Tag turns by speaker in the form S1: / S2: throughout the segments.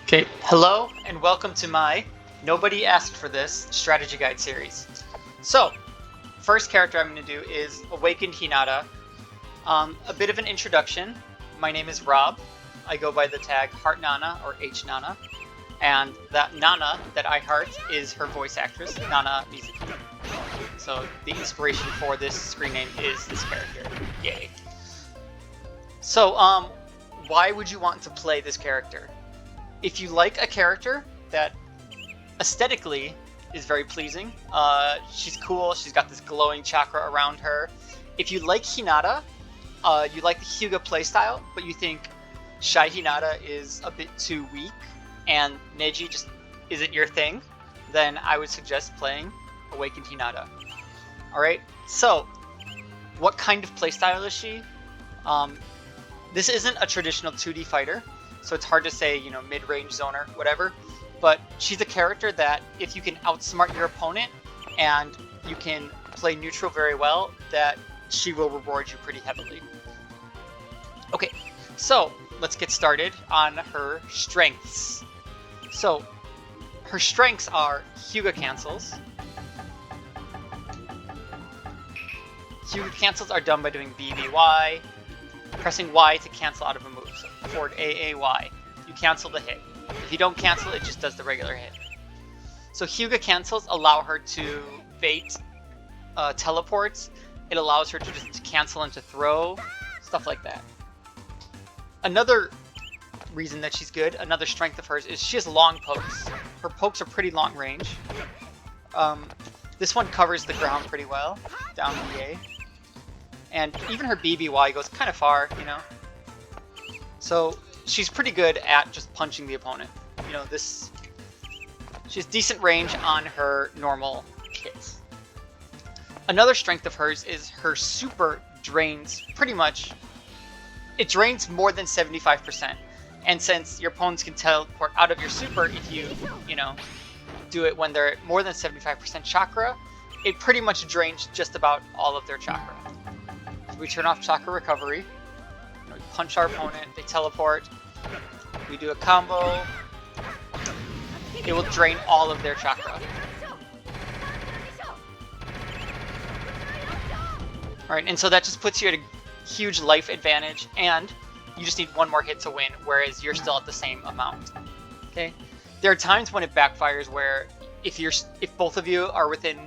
S1: Okay, hello and welcome to my Nobody Asked for This strategy guide series. So, first character I'm going to do is Awakened Hinata. A bit of an introduction. My name is Rob. I go by the tag Heart Nana or H Nana, and that Nana that I heart is her voice actress, Nana Mizuki. So the inspiration for this screen name is this character. Yay. So, why would you want to play this character? If you like a character that aesthetically is very pleasing, she's cool, she's got this glowing chakra around her. If you like Hinata, you like the Hyuga playstyle, but you think Shy Hinata is a bit too weak and Neji just isn't your thing, then I would suggest playing Awakened Hinata. Alright, so what kind of playstyle is she? This isn't a traditional 2D fighter, so it's hard to say, you know, mid-range zoner, whatever. But she's a character that if you can outsmart your opponent and you can play neutral very well, that she will reward you pretty heavily. Okay, so let's get started on her strengths. So her strengths are Hyuga cancels. Hyuga cancels are done by doing BBY, pressing Y to cancel out of a move. So forward AAY, you cancel the hit. If you don't cancel, it just does the regular hit. So Hyuga cancels allow her to bait teleports. It allows her to just cancel and to throw, stuff like that. Another reason that she's good, another strength of hers, is she has long pokes. Her pokes are pretty long range. This one covers the ground pretty well, down BA. And even her BBY goes kind of far, you know. So she's pretty good at just punching the opponent. You know, she has decent range on her normal hits. Another strength of hers is her super drains pretty much. It drains more than 75%. And since your opponents can teleport out of your super if you know, do it when they're at more than 75% chakra, it pretty much drains just about all of their chakra. So we turn off chakra recovery. You know, we punch our opponent, they teleport. We do a combo. It will drain all of their chakra. Alright, and so that just puts you at a huge life advantage, and you just need one more hit to win, whereas you're still at the same amount. Okay? There are times when it backfires where if both of you are within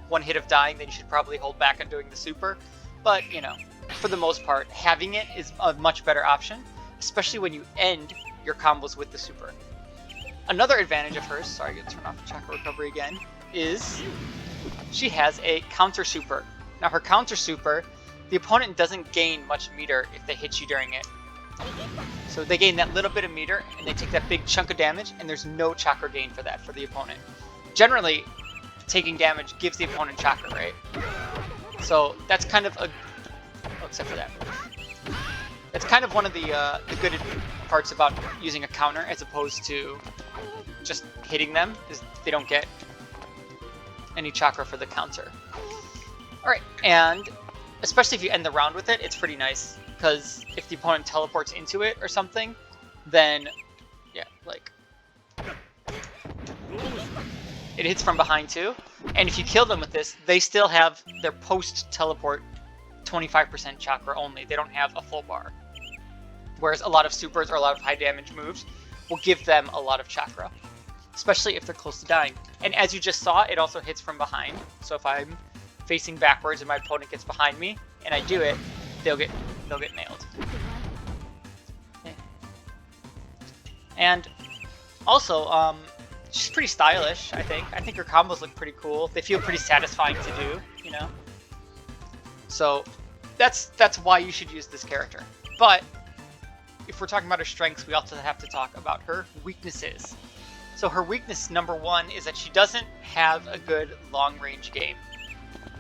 S1: one hit of dying, then you should probably hold back on doing the super. But, you know, for the most part, having it is a much better option, especially when you end your combos with the super. Another advantage of hers, sorry, I gotta turn off chakra recovery again, is she has a counter super. Now her counter super, the opponent doesn't gain much meter if they hit you during it. So they gain that little bit of meter and they take that big chunk of damage, and there's no chakra gain for that for the opponent. Generally, taking damage gives the opponent chakra, right? So that's kind of a, oh, except for that. That's kind of one of the good parts about using a counter as opposed to just hitting them, is they don't get any chakra for the counter. Alright, and especially if you end the round with it, it's pretty nice, because if the opponent teleports into it or something, then, yeah, like, it hits from behind too, and if you kill them with this, they still have their post-teleport 25% chakra only. They don't have a full bar. Whereas a lot of supers or a lot of high damage moves will give them a lot of chakra, especially if they're close to dying. And as you just saw, it also hits from behind. So if I'm facing backwards and my opponent gets behind me and I do it, they'll get nailed. Okay. And also, she's pretty stylish, I think. I think her combos look pretty cool. They feel pretty satisfying to do, you know? So that's why you should use this character. But if we're talking about her strengths, we also have to talk about her weaknesses. So her weakness number one is that she doesn't have a good long-range game.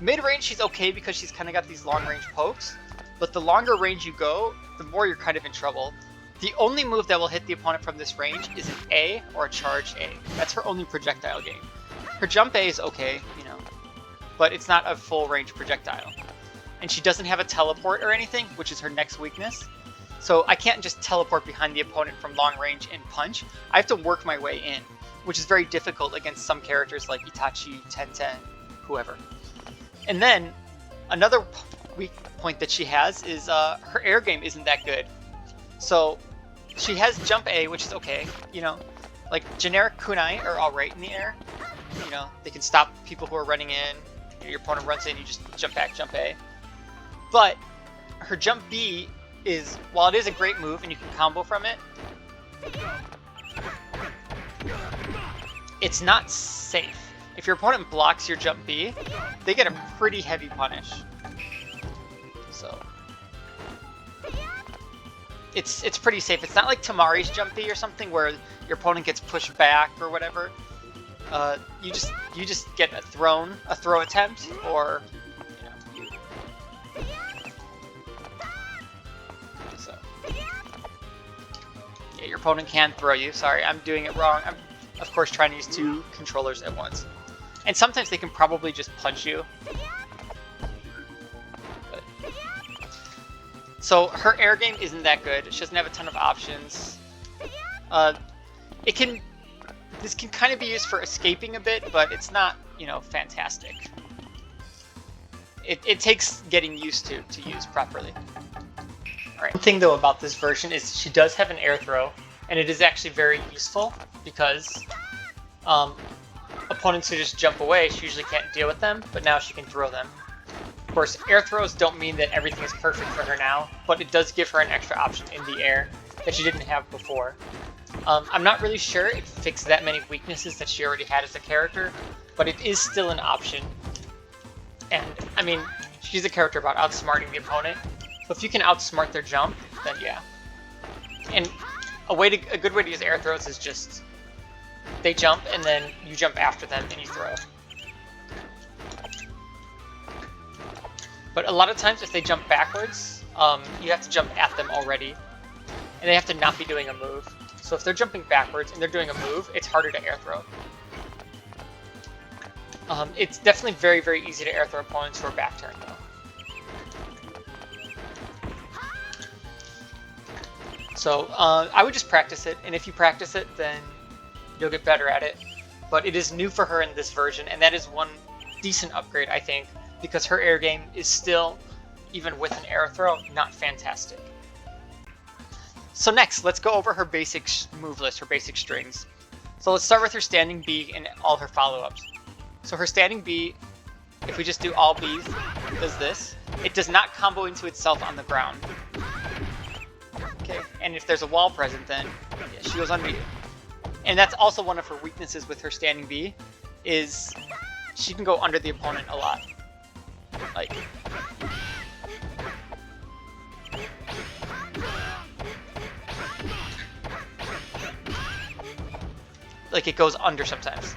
S1: Mid-range, she's okay because she's kind of got these long-range pokes, but the longer range you go, the more you're kind of in trouble. The only move that will hit the opponent from this range is an A or a charged A. That's her only projectile game. Her jump A is okay, you know, but it's not a full range projectile. And she doesn't have a teleport or anything, which is her next weakness. So I can't just teleport behind the opponent from long range and punch. I have to work my way in, which is very difficult against some characters like Itachi, Tenten, whoever. And then another weak point that she has is her air game isn't that good. So she has jump A, which is okay. You know, like generic kunai are all right in the air. You know, they can stop people who are running in. Your opponent runs in, you just jump back, jump A. But her jump B is, while it is a great move and you can combo from it, it's not safe. If your opponent blocks your jump B, they get a pretty heavy punish. So it's pretty safe. It's not like Tamari's jump B or something where your opponent gets pushed back or whatever. You just get a throw attempt, or you know. So yeah, your opponent can throw you. Sorry, I'm doing it wrong. I'm of course trying to use two controllers at once, and sometimes they can probably just punch you. But, so her air game isn't that good. She doesn't have a ton of options. This can kind of be used for escaping a bit, but it's not, you know, fantastic. It takes getting used to use properly. Alright. One thing though about this version is she does have an air throw, and it is actually very useful because opponents who just jump away, she usually can't deal with them, but now she can throw them. Of course, air throws don't mean that everything is perfect for her now, but it does give her an extra option in the air that she didn't have before. I'm not really sure it fixed that many weaknesses that she already had as a character, but it is still an option. And, I mean, she's a character about outsmarting the opponent, so if you can outsmart their jump, then yeah. And a good way to use air throws is just, they jump, and then you jump after them, and you throw. But a lot of times, if they jump backwards, you have to jump at them already, and they have to not be doing a move. So if they're jumping backwards and they're doing a move, it's harder to air throw. It's definitely very, very easy to air throw opponents who are back turn, though. So I would just practice it, and if you practice it, then you'll get better at it. But it is new for her in this version, and that is one decent upgrade, I think, because her air game is still, even with an air throw, not fantastic. So next, let's go over her basic move list, her basic strings. So let's start with her standing B and all her follow-ups. So her standing B, if we just do all Bs, does this. It does not combo into itself on the ground. Okay, and if there's a wall present, then yeah, she goes under you. And that's also one of her weaknesses with her standing B, is she can go under the opponent a lot. Like it goes under sometimes.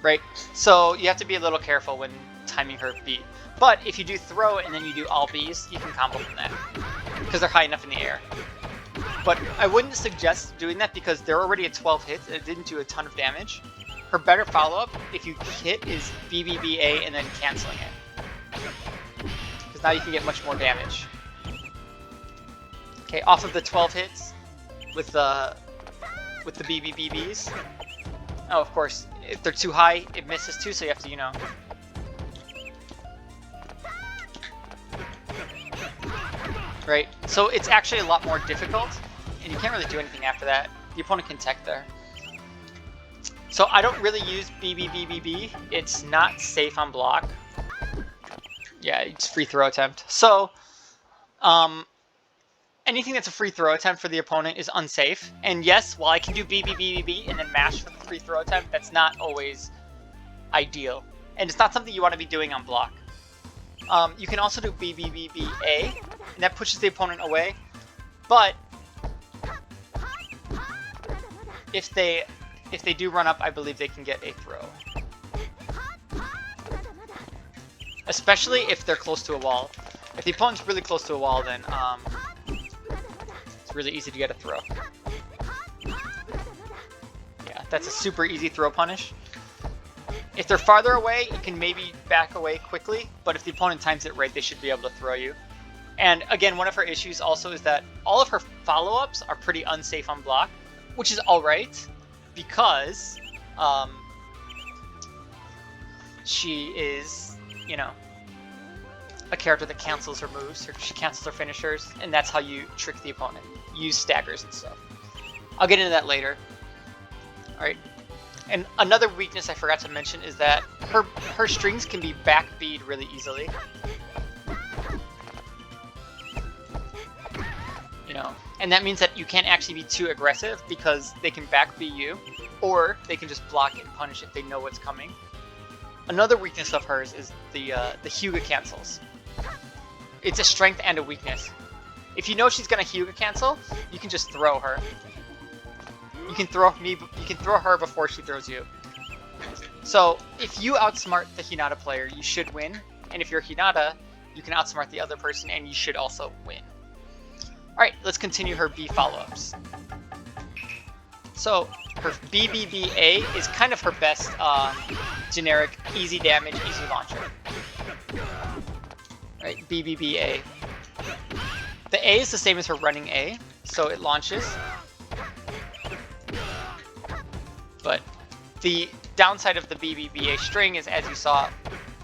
S1: Right? So you have to be a little careful when timing her B. But if you do throw it and then you do all Bs, you can combo from that, because they're high enough in the air. But I wouldn't suggest doing that because they're already at 12 hits and it didn't do a ton of damage. Her better follow-up, if you hit, is BBBA and then canceling it, because now you can get much more damage. Okay, off of the 12 hits with the BBBBs. Oh, of course, if they're too high, it misses too, so you have to, you know. Right, so it's actually a lot more difficult, and you can't really do anything after that. The opponent can tech there. So I don't really use BBBBB. It's not safe on block. Yeah, it's free throw attempt. So, anything that's a free throw attempt for the opponent is unsafe. And yes, while I can do BBBBB and then mash for the free throw attempt, that's not always ideal. And it's not something you want to be doing on block. You can also do BBBBA, and that pushes the opponent away. But if they do run up, I believe they can get a throw. Especially if they're close to a wall. If the opponent's really close to a wall, then it's really easy to get a throw. Yeah, that's a super easy throw punish. If they're farther away, you can maybe back away quickly, but if the opponent times it right, they should be able to throw you. And again, one of her issues also is that all of her follow-ups are pretty unsafe on block, which is alright, because she is, you know, a character that cancels her moves, or she cancels her finishers, and that's how you trick the opponent. Use staggers and stuff. I'll get into that later. Alright. And another weakness I forgot to mention is that her strings can be back B'd really easily. You know, and that means that you can't actually be too aggressive because they can back B you, or they can just block and punish if they know what's coming. Another weakness of hers is the Hyuga cancels. It's a strength and a weakness. If you know she's gonna Hyuga cancel, you can just throw her. You can throw her before she throws you. So if you outsmart the Hinata player, you should win. And if you're Hinata, you can outsmart the other person and you should also win. Alright, let's continue her B follow-ups. So her BBBA is kind of her best generic easy damage, easy launcher. Right, BBBA. The A is the same as her running A, so it launches. But the downside of the BBBA string is, as you saw,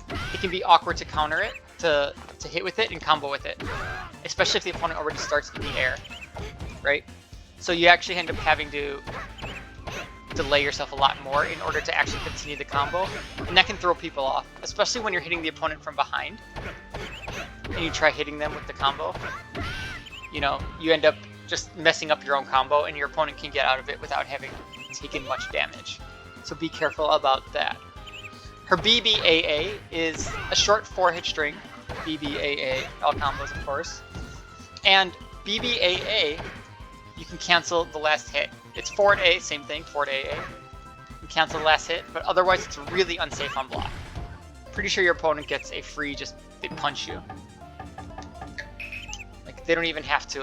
S1: it can be awkward to counter it, to hit with it and combo with it. Especially if the opponent already starts in the air, right? So you actually end up having to delay yourself a lot more in order to actually continue the combo. And that can throw people off, especially when you're hitting the opponent from behind. And you try hitting them with the combo. You know, you end up just messing up your own combo and your opponent can get out of it without having taken much damage. So be careful about that. Her BBAA is a short 4-hit string. BBAA, all combos of course. And BBAA, you can cancel the last hit. It's forward A, same thing, forward AA. You can cancel the last hit, but otherwise it's really unsafe on block. Pretty sure your opponent gets a free, just, they punch you. Like, they don't even have to,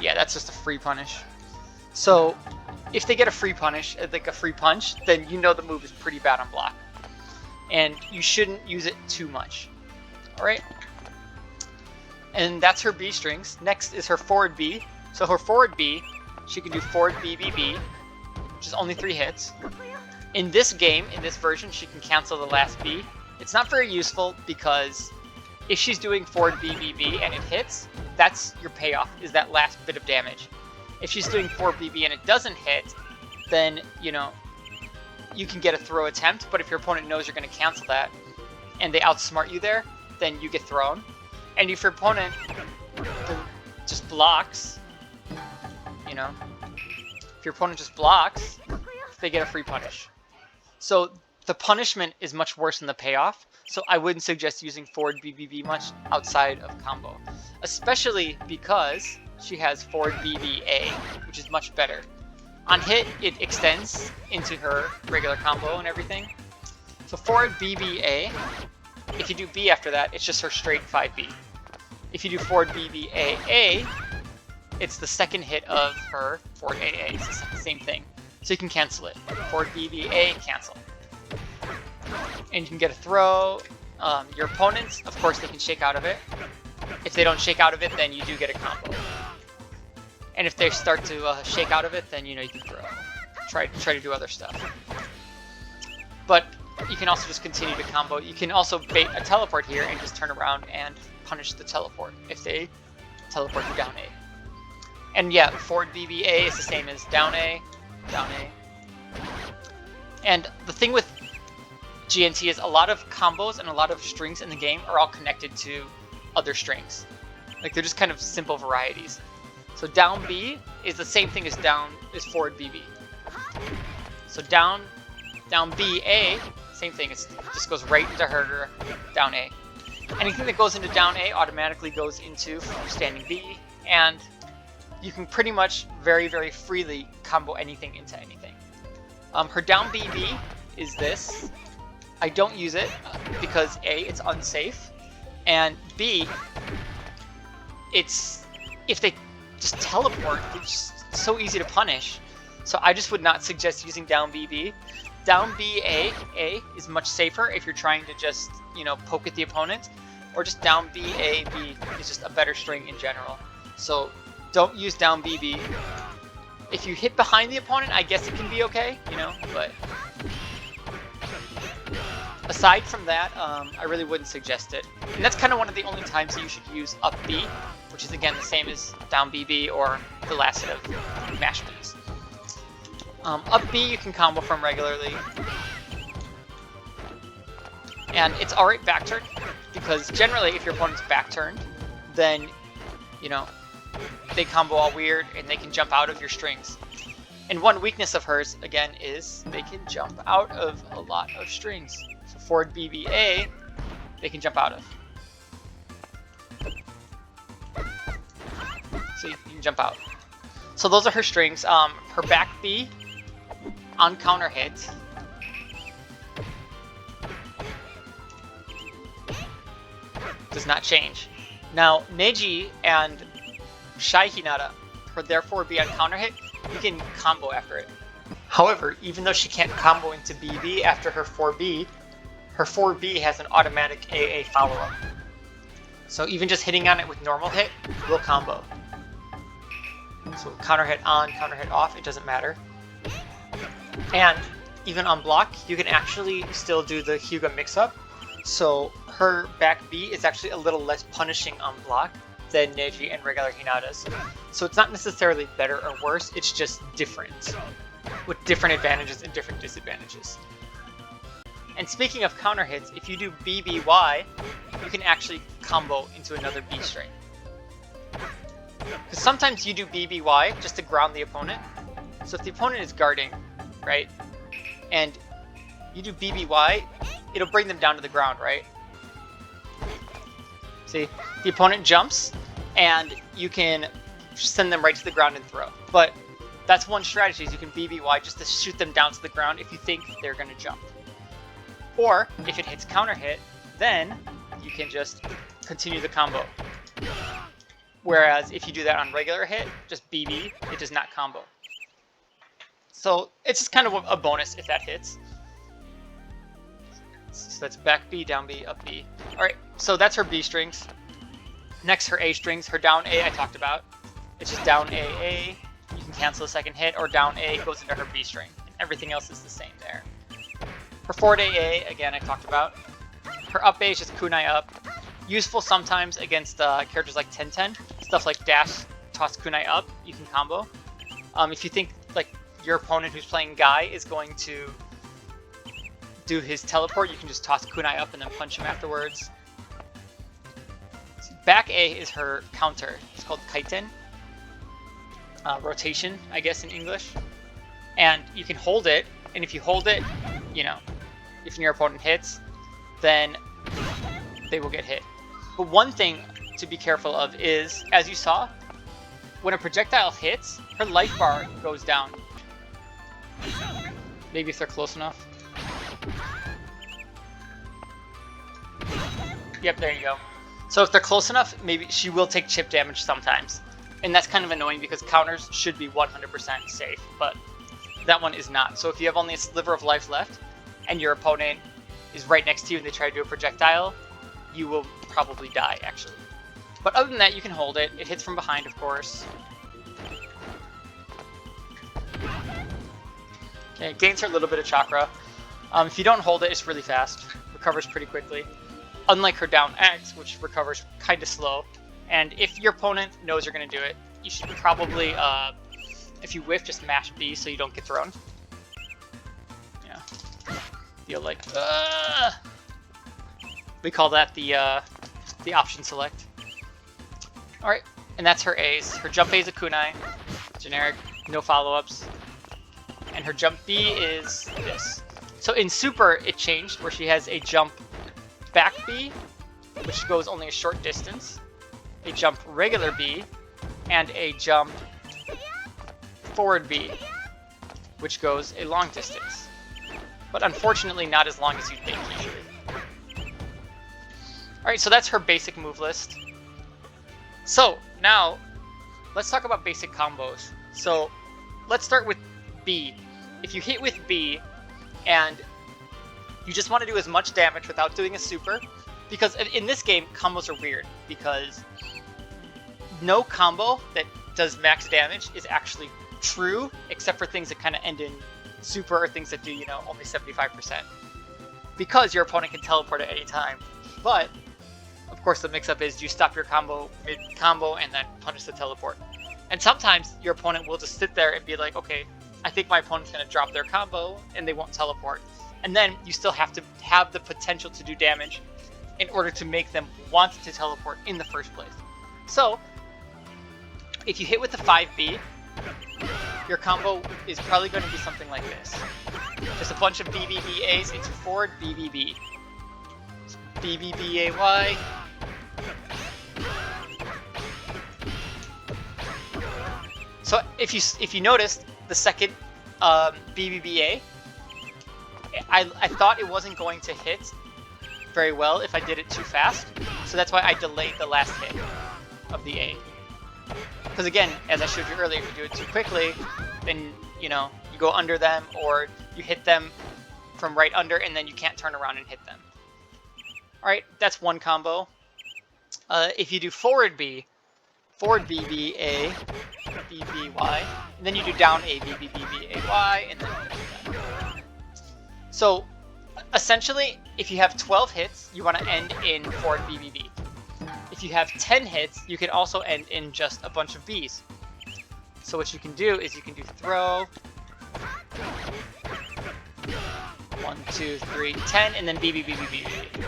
S1: yeah, that's just a free punish. So, if they get a free punish, like a free punch, then you know the move is pretty bad on block. And you shouldn't use it too much. Alright? And that's her B strings. Next is her forward B. So her forward B, she can do forward BBB, which is only 3 hits. In this game, in this version, she can cancel the last B. It's not very useful because if she's doing forward BBB and it hits, that's your payoff, is that last bit of damage. If she's doing forward BB and it doesn't hit, then, you know, you can get a throw attempt, but if your opponent knows you're going to cancel that, and they outsmart you there, then you get thrown. And if your opponent just blocks, you know, if your opponent just blocks, they get a free punish. So the punishment is much worse than the payoff, so I wouldn't suggest using forward BBB much outside of combo. Especially because she has forward BBA, which is much better. On hit, it extends into her regular combo and everything. So forward BBA, if you do B after that, it's just her straight 5B. If you do forward BBAA, it's the second hit of her forward AA. It's the same thing. So you can cancel it. Forward BBA, cancel. And you can get a throw. Your opponents, of course, they can shake out of it. If they don't shake out of it, then you do get a combo. And if they start to shake out of it, then, you know, you can throw. Try to do other stuff. But you can also just continue to combo. You can also bait a teleport here and just turn around and punish the teleport if they teleport you down A. And yeah, forward BBA is the same as down A, down A. And the thing with GNT is a lot of combos and a lot of strings in the game are all connected to other strings. Like, they're just kind of simple varieties. So down B is the same thing as forward BB. So down B A, same thing. It just goes right into her down A. Anything that goes into down A automatically goes into standing B, and you can pretty much very, very freely combo anything into anything. Her down BB is this. I don't use it because A, it's unsafe, and B, if they just teleport, it's just so easy to punish. So I just would not suggest using down BB. Down BA is much safer if you're trying to just, you know, poke at the opponent, or just down B, A, B is just a better string in general. So don't use down B, B. If you hit behind the opponent, I guess it can be okay, you know, but aside from that, I really wouldn't suggest it. And that's kind of one of the only times that you should use up B, which is again the same as down BB or the last set of mash Bs. Up B you can combo from regularly. And it's alright back turn, because generally if your opponent's back turned, then, you know, they combo all weird and they can jump out of your strings. And one weakness of hers, again, is they can jump out of a lot of strings. So forward BBA, they can jump out of. See, you can jump out. So those are her strings. Her back B on counter hit does not change. Now, Neji and Shy Hinata, her therefore be on counter hit, you can combo after it. However, even though she can't combo into BB after her 4B has an automatic AA follow-up. So even just hitting on it with normal hit will combo. So counter hit on, counter hit off, it doesn't matter. And even on block, you can actually still do the Hyuga mix-up. So her back B is actually a little less punishing on block than Neji and regular Hinata's. So it's not necessarily better or worse, it's just different, with different advantages and different disadvantages. And speaking of counter hits, if you do BBY, you can actually combo into another B string. Because sometimes you do BBY just to ground the opponent. So if the opponent is guarding, right, and you do BBY, it'll bring them down to the ground, right? See, the opponent jumps, and you can send them right to the ground and throw. But that's one strategy, is you can BBY just to shoot them down to the ground if you think they're going to jump. Or, if it hits counter hit, then you can just continue the combo. Whereas if you do that on regular hit, just BB, it does not combo. So it's just kind of a bonus if that hits. So that's back B, down B, up B. Alright, so that's her B strings. Next, her A strings. Her down A I talked about. It's just down AA. You can cancel a second hit, or down A goes into her B string. And everything else is the same there. Her forward AA, again, I talked about. Her up A is just kunai up. Useful sometimes against characters like Tenten. Stuff like dash, toss kunai up, you can combo. If you think like your opponent who's playing Guy is going to do his teleport, you can just toss kunai up and then punch him afterwards. Back A is her counter. It's called kaiten. Rotation, I guess, in English. And you can hold it, and if you hold it, you know, if your opponent hits, then they will get hit. But one thing to be careful of is, as you saw, when a projectile hits, her life bar goes down. Maybe if they're close enough. Yep, there you go. So if they're close enough, maybe she will take chip damage sometimes. And that's kind of annoying because counters should be 100% safe, but that one is not. So if you have only a sliver of life left, and your opponent is right next to you and they try to do a projectile, you will probably die, actually. But other than that, you can hold it. It hits from behind, of course. Okay, it gains her a little bit of chakra. If you don't hold it, it's really fast. Recovers pretty quickly. Unlike her down X, which recovers kind of slow. And if your opponent knows you're going to do it, you should probably, if you whiff, just mash B so you don't get thrown. Yeah. Feel like, we call that the option select. Alright, and that's her A's. Her jump A is a kunai. Generic, no follow-ups. And her jump B is this. So in Super, it changed, where she has a jump back B, which goes only a short distance, a jump regular B, and a jump forward B, which goes a long distance. But unfortunately not as long as you'd think usually. Alright, so that's her basic move list. So, now, let's talk about basic combos. So, let's start with B. If you hit with B, and you just want to do as much damage without doing a super, Because in this game, combos are weird, because no combo that does max damage is actually true, except for things that kind of end in super or things that do, you know, only 75%. Because your opponent can teleport at any time. But, of course, the mix-up is you stop your combo mid-combo and then punish the teleport. And sometimes your opponent will just sit there and be like, okay, I think my opponent's going to drop their combo and they won't teleport. And then you still have to have the potential to do damage in order to make them want to teleport in the first place. So, if you hit with the 5B, your combo is probably going to be something like this. Just a bunch of BBBAs into forward BBB. BBBAY. So if you noticed the second BBBA, I thought it wasn't going to hit very well if I did it too fast. So that's why I delayed the last hit of the A. Because again, as I showed you earlier, if you do it too quickly, then, you know, you go under them or you hit them from right under and then you can't turn around and hit them. Alright, that's one combo. If you do forward B, forward B, B, A, B, B, Y, and then you do down A, B, B, B, B, A, Y, and then so, essentially, if you have 12 hits, you want to end in forward B, B, B. If you have 10 hits, you can also end in just a bunch of Bs. So what you can do is you can do throw, 1, 2, 3, 10, and then B, B, B, B, B, B.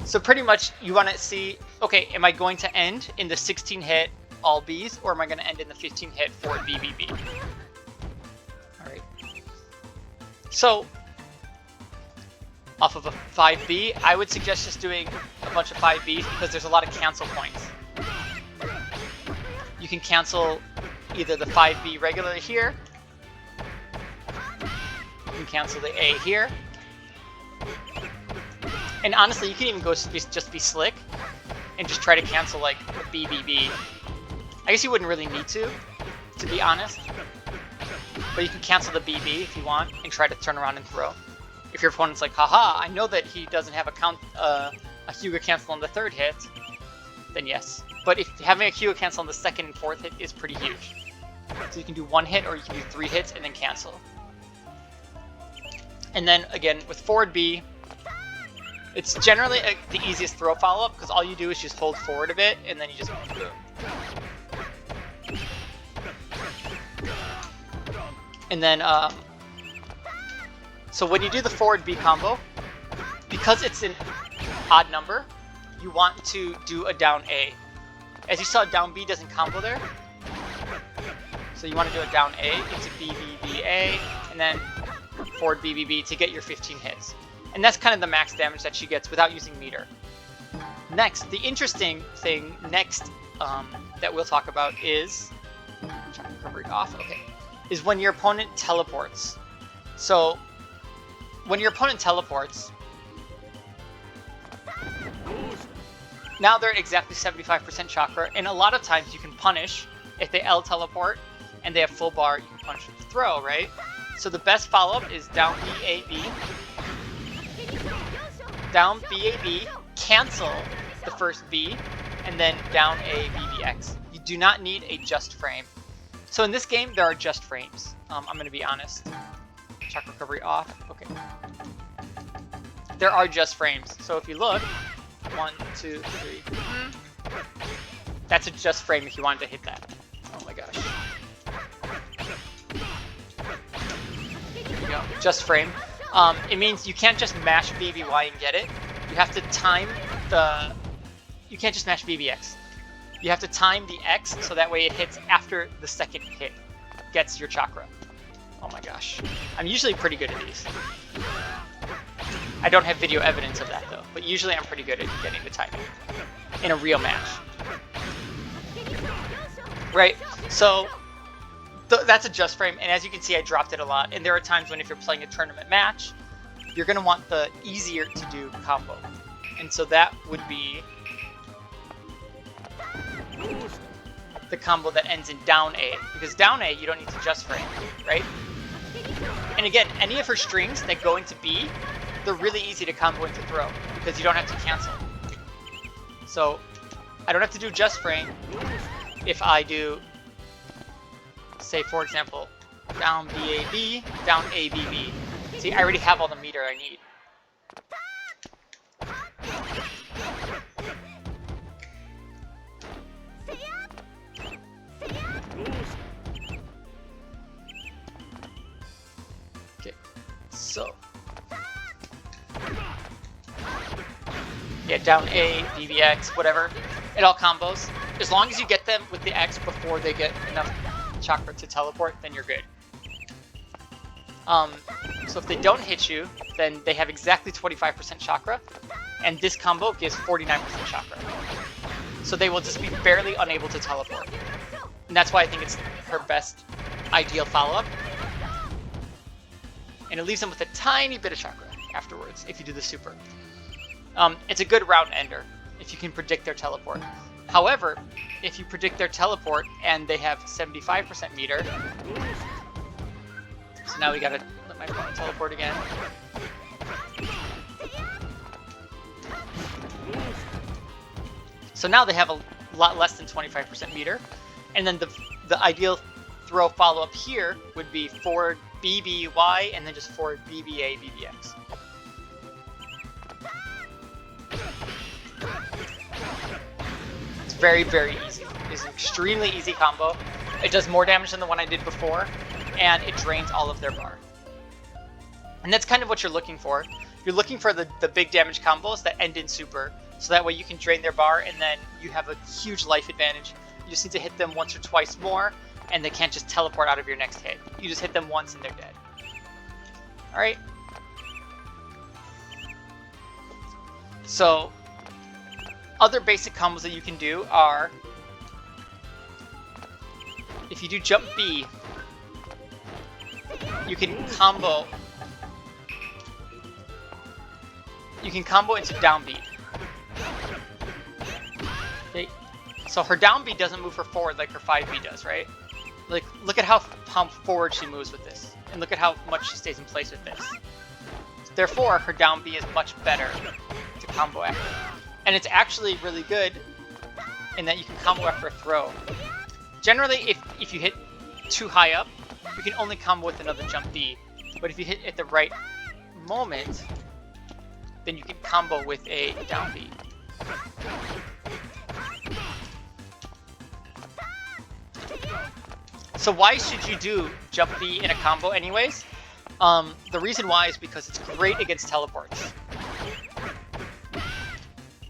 S1: So pretty much you want to see, okay, am I going to end in the 16 hit all Bs, or am I going to end in the 15 hit forward B, B, B? Alright. So, off of a 5B, I would suggest just doing a bunch of 5Bs because there's a lot of cancel points. You can cancel either the 5B regularly here, you can cancel the A here, and honestly, you can even go just be slick and just try to cancel like a BBB. I guess you wouldn't really need to be honest, but you can cancel the BB if you want and try to turn around and throw. If your opponent's like, haha, I know that he doesn't have a Hyuga cancel on the third hit, then yes. But if having a Hyuga cancel on the second and fourth hit is pretty huge. So you can do one hit or you can do 3 hits and then cancel. And then again, with forward B, it's generally the easiest throw follow-up because all you do is just hold forward a bit and then you just boom. And then, so when you do the forward B combo, because it's an odd number, you want to do a down A. As you saw, down B doesn't combo there. So you want to do a down A into B, B, B, A, and then forward B, B, B to get your 15 hits. And that's kind of the max damage that she gets without using meter. Next, the interesting thing next that we'll talk about is, chakra recovery off, okay, is when your opponent teleports. So, when your opponent teleports, now they're at exactly 75% chakra, and a lot of times you can punish, if they L teleport and they have full bar, you can punish with the throw, right? So the best follow-up is down BAB, down BAB, cancel the first B, and then down A BBX. You do not need a just frame. So in this game, there are just frames. I'm going to be honest. Chakra recovery off. Okay. There are just frames. So if you look, 1, 2, 3. That's a just frame if you wanted to hit that. Oh my gosh. There you go. Just frame. It means you can't just mash BBY and get it. You have to time the... You can't just mash BBX. You have to time the X so that way it hits after the second hit gets your chakra. Oh my gosh. I'm usually pretty good at these. I don't have video evidence of that though, but usually I'm pretty good at getting the timing in a real match. Right, so that's a just frame, and as you can see I dropped it a lot, and there are times when if you're playing a tournament match, you're going to want the easier to do combo. And so that would be the combo that ends in down A, because down A you don't need to just frame, right? And again, any of her strings that go into B, they're really easy to combo into throw because you don't have to cancel. So I don't have to do just frame if I do, say for example, down BAB, down ABB. See, I already have all the meter I need. Okay, so yeah, down A, BBX, whatever. It all combos. As long as you get them with the X before they get enough chakra to teleport, then you're good. So if they don't hit you, then they have exactly 25% chakra, and this combo gives 49% chakra. So they will just be barely unable to teleport. And that's why I think it's her best ideal follow-up. And it leaves them with a tiny bit of chakra afterwards, if you do the super. It's a good round ender, if you can predict their teleport. However, if you predict their teleport and they have 75% meter, so now we gotta let my opponent teleport again. So now they have a lot less than 25% meter, and then the ideal throw follow-up here would be forward BBY and then just forward BBA BBX. It's very, very easy. It's an extremely easy combo. It does more damage than the one I did before, and it drains all of their bar. And that's kind of what you're looking for. You're looking for the big damage combos that end in super, so that way you can drain their bar and then you have a huge life advantage. You just need to hit them once or twice more, and they can't just teleport out of your next hit. You just hit them once and they're dead. Alright? So, other basic combos that you can do are, if you do jump B, you can combo into down B. Okay. So her down B doesn't move her forward like her 5B does, right? Like, look at how forward she moves with this, and look at how much she stays in place with this. Therefore, her down B is much better to combo after. And it's actually really good in that you can combo after a throw. Generally, if you hit too high up, you can only combo with another jump B. But if you hit at the right moment, then you can combo with a down B. So why should you do jump B in a combo anyways? The reason why is because it's great against teleports.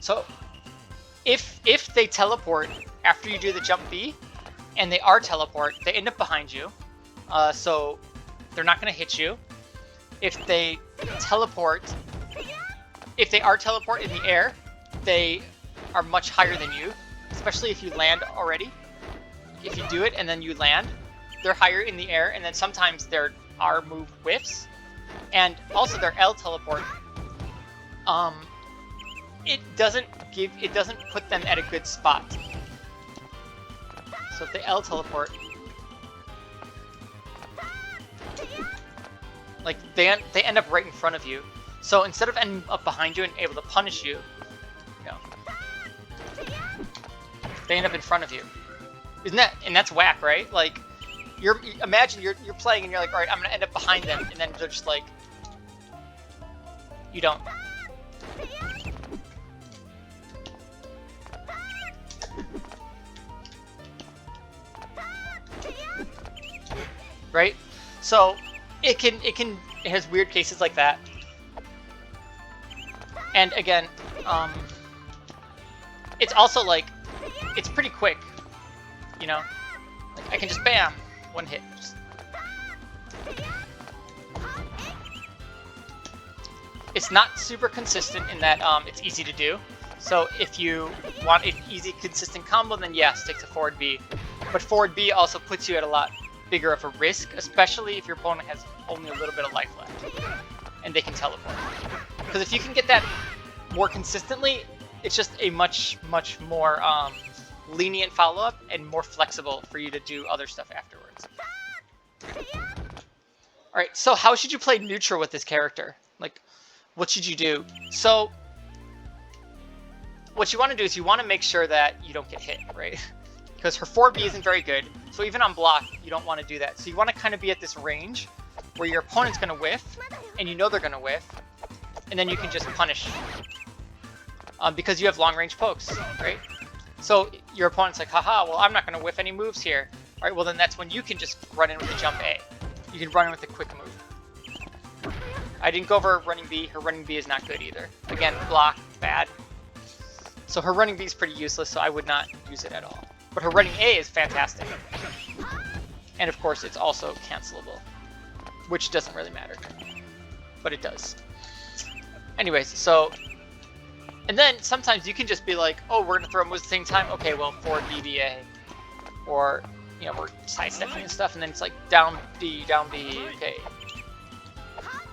S1: So if they teleport after you do the jump B, and they are teleport, they end up behind you. So they're not going to hit you. If they teleport, if they are teleport in the air, they are much higher than you, especially if you land already. If you do it and then you land, they're higher in the air, and then sometimes their R move whiffs. And also their L teleport, it doesn't put them at a good spot. So if they L teleport, like they end up right in front of you. So instead of ending up behind you and able to punish you, they end up in front of you. And that's whack, right? Like, imagine you're playing and you're like, all right, I'm gonna end up behind them, and then they're just like, you don't. Right? So it has weird cases like that. And again, it's also like, it's pretty quick, you know? Like, I can just bam, one hit. It's not super consistent in that it's easy to do. So if you want an easy, consistent combo, then yeah, stick to forward B. But forward B also puts you at a lot bigger of a risk, especially if your opponent has only a little bit of life left and they can teleport. Because if you can get that more consistently, it's just a much more lenient follow-up and more flexible for you to do other stuff afterwards. Alright, so how should you play neutral with this character? Like, what should you do? So what you want to do is you want to make sure that you don't get hit, right? Because her 4B isn't very good, so even on block, you don't want to do that. So you want to kind of be at this range where your opponent's going to whiff, and you know they're going to whiff, and then you can just punish. Because you have long-range pokes, right? So your opponent's like, haha, well, I'm not going to whiff any moves here. All right, well, then that's when you can just run in with a jump A. You can run in with a quick move. I didn't go over running B. Her running B is not good either. Again, block, bad. So her running B is pretty useless, so I would not use it at all. But her running A is fantastic. And of course, it's also cancelable, which doesn't really matter, but it does. Anyways, so, and then sometimes you can just be like, oh, we're gonna throw moves at the same time. Okay, well, forward BBA, or you know, we're sidestepping and stuff, and then it's like down B, okay.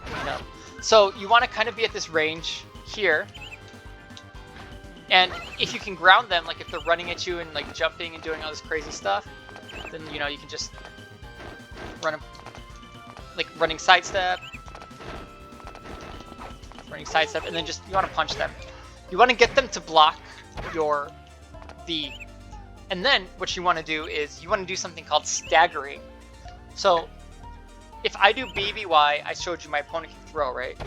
S1: You know, so you want to kind of be at this range here. And if you can ground them, like if they're running at you and like jumping and doing all this crazy stuff, then you know you can just run like running sidestep, and then just you want to punch them. You want to get them to block your B, and then what you want to do is you want to do something called staggering. So if I do BBY, I showed you my opponent can throw, right?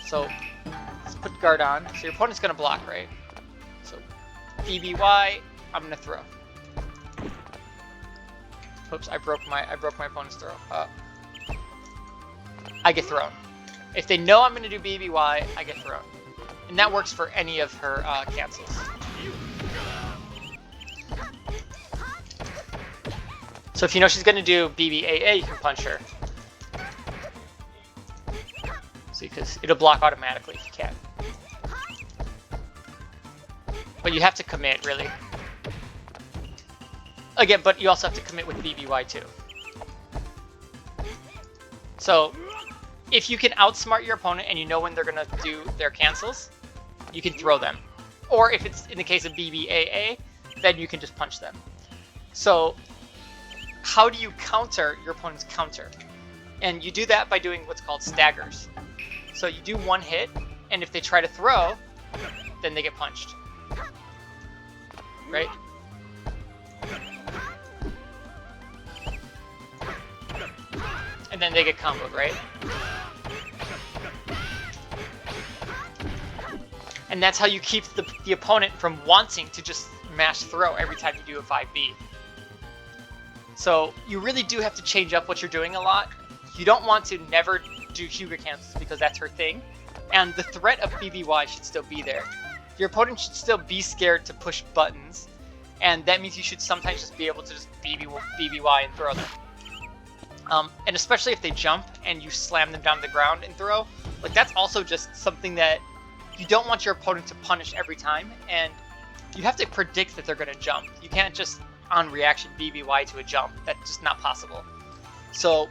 S1: So let's put guard on. So your opponent's gonna block, right? So BBY, I'm gonna throw. Oops, I broke my opponent's throw. I get thrown. If they know I'm gonna do BBY, I get thrown, and that works for any of her cancels. So if you know she's gonna do BBAA, you can punch her. Because it'll block automatically if you can. But you have to commit, really. Again, but you also have to commit with BBY too. So, if you can outsmart your opponent and you know when they're going to do their cancels, you can throw them. Or if it's in the case of BBAA, then you can just punch them. So, how do you counter your opponent's counter? And you do that by doing what's called staggers. So you do one hit, and if they try to throw, then they get punched. Right? And then they get comboed, right? And that's how you keep the opponent from wanting to just mash throw every time you do a 5B. So you really do have to change up what you're doing a lot. You don't want to never do Hyuga cancels because that's her thing, and the threat of BBY should still be there. Your opponent should still be scared to push buttons, and that means you should sometimes just be able to just BBY and throw them. And especially if they jump and you slam them down to the ground and throw, like that's also just something that you don't want your opponent to punish every time, and you have to predict that they're going to jump. You can't just on reaction BBY to a jump. That's just not possible. So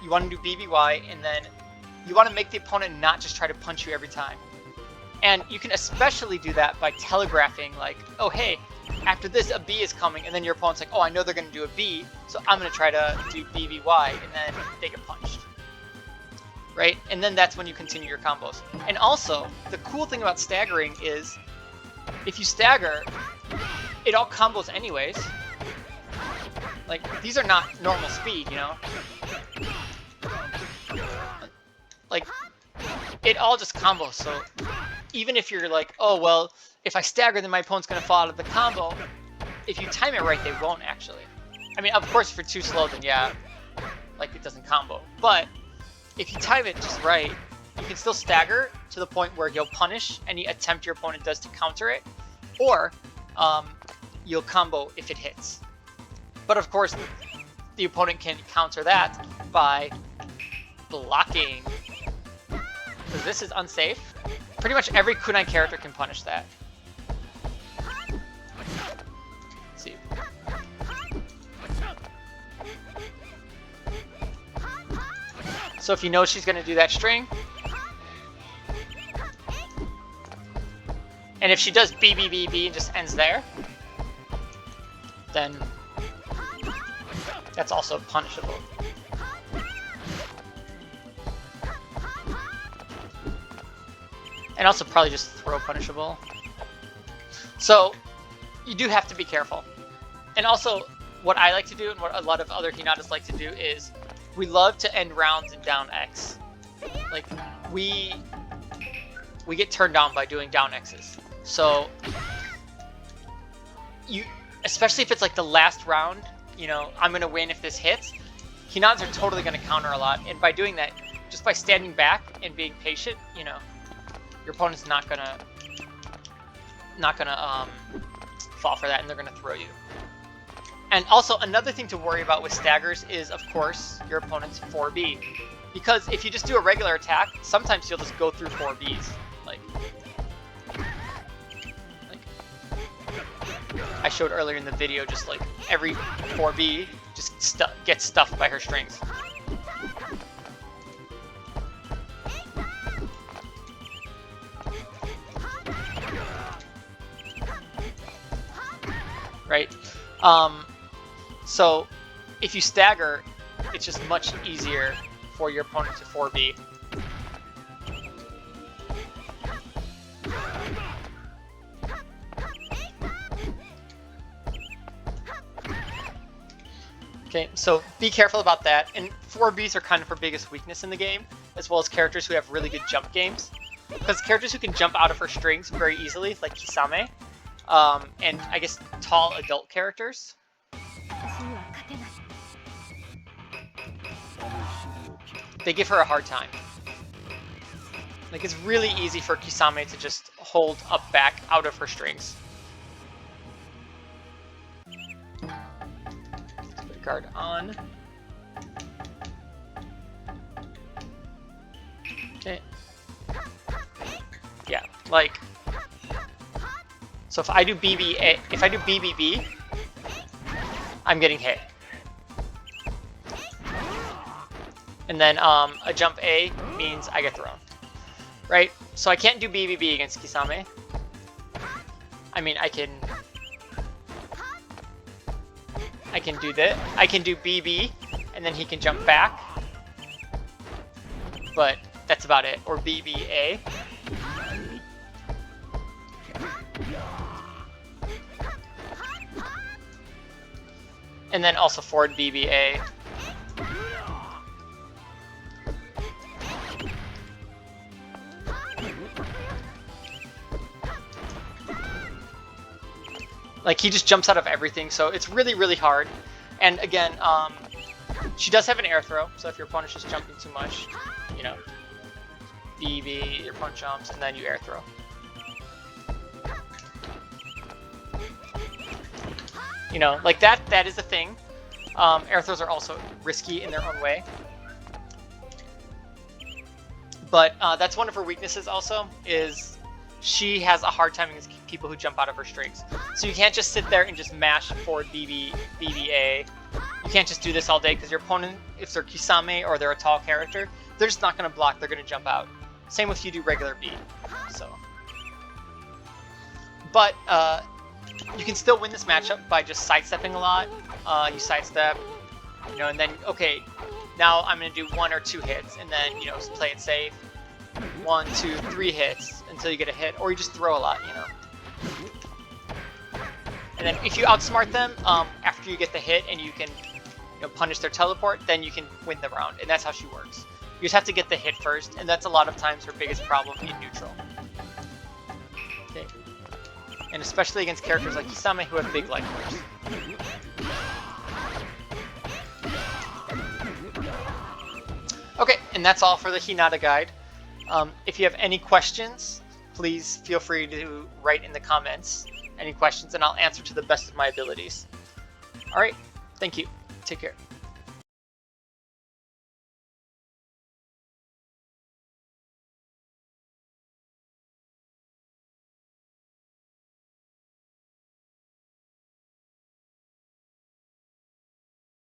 S1: you want to do BBY, and then you want to make the opponent not just try to punch you every time. And you can especially do that by telegraphing, like, oh hey, after this a B is coming, and then your opponent's like, oh, I know they're going to do a B, so I'm going to try to do BBY, and then they get punched. Right? And then that's when you continue your combos. And also, the cool thing about staggering is, if you stagger, it all combos anyways. Like, these are not normal speed, you know? Like, it all just combos, so even if you're like, oh, well, if I stagger, then my opponent's going to fall out of the combo, if you time it right, they won't, actually. I mean, of course, if you're too slow, then yeah, like, it doesn't combo. But if you time it just right, you can still stagger to the point where you'll punish any attempt your opponent does to counter it, or you'll combo if it hits. But of course, the opponent can counter that by blocking. Because this is unsafe. Pretty much every kunai character can punish that. Let's see. So if you know she's going to do that string, and if she does BBBB and just ends there, then that's also punishable. And also probably just throw punishable. So you do have to be careful. And also, what I like to do and what a lot of other Hinatas like to do is we love to end rounds in down X. Like, we get turned down by doing down X's. So you, especially if it's like the last round, you know, I'm going to win if this hits, Hinatas are totally going to counter a lot. And by doing that, just by standing back and being patient, you know, your opponent's not gonna fall for that, and they're gonna throw you. And also, another thing to worry about with staggers is, of course, your opponent's 4B. Because if you just do a regular attack, sometimes you'll just go through 4Bs. Like I showed earlier in the video, just like every 4B just gets stuffed by her strings. Right? So if you stagger, it's just much easier for your opponent to 4B. Okay, so be careful about that. And 4Bs are kind of her biggest weakness in the game, as well as characters who have really good jump games. Because characters who can jump out of her strings very easily, like Kisame, and I guess tall adult characters, they give her a hard time. Like, it's really easy for Kisame to just hold up back out of her strings. Let's put guard on. Okay. Yeah, like, so if I do BBB, I'm getting hit. And then a jump A means I get thrown. Right? So I can't do BBB against Kisame. I mean, I can do that. I can do BB, and then he can jump back. But that's about it. Or BBA. And then also forward BBA. Like, he just jumps out of everything, so it's really, really hard. And again, she does have an air throw, so if your opponent's just jumping too much, you know, BB, your opponent jumps, and then you air throw. You know, like that is a thing. Air throws are also risky in their own way. But that's one of her weaknesses also, is she has a hard time against people who jump out of her strings. So you can't just sit there and just mash forward BBA. You can't just do this all day, because your opponent, if they're Kisame or they're a tall character, they're just not going to block, they're going to jump out. Same with you do regular B. So, but you can still win this matchup by just sidestepping a lot. You sidestep, you know, and then, okay, now I'm going to do 1 or 2 hits, and then, you know, play it safe. 1, 2, 3 hits until you get a hit, or you just throw a lot, you know. And then if you outsmart them after you get the hit and you can, you know, punish their teleport, then you can win the round, and that's how she works. You just have to get the hit first, and that's a lot of times her biggest problem in neutral. Okay. And especially against characters like Kisame who have big life force. Okay, and that's all for the Hinata guide. If you have any questions, please feel free to write in the comments any questions, and I'll answer to the best of my abilities. Alright, thank you. Take care.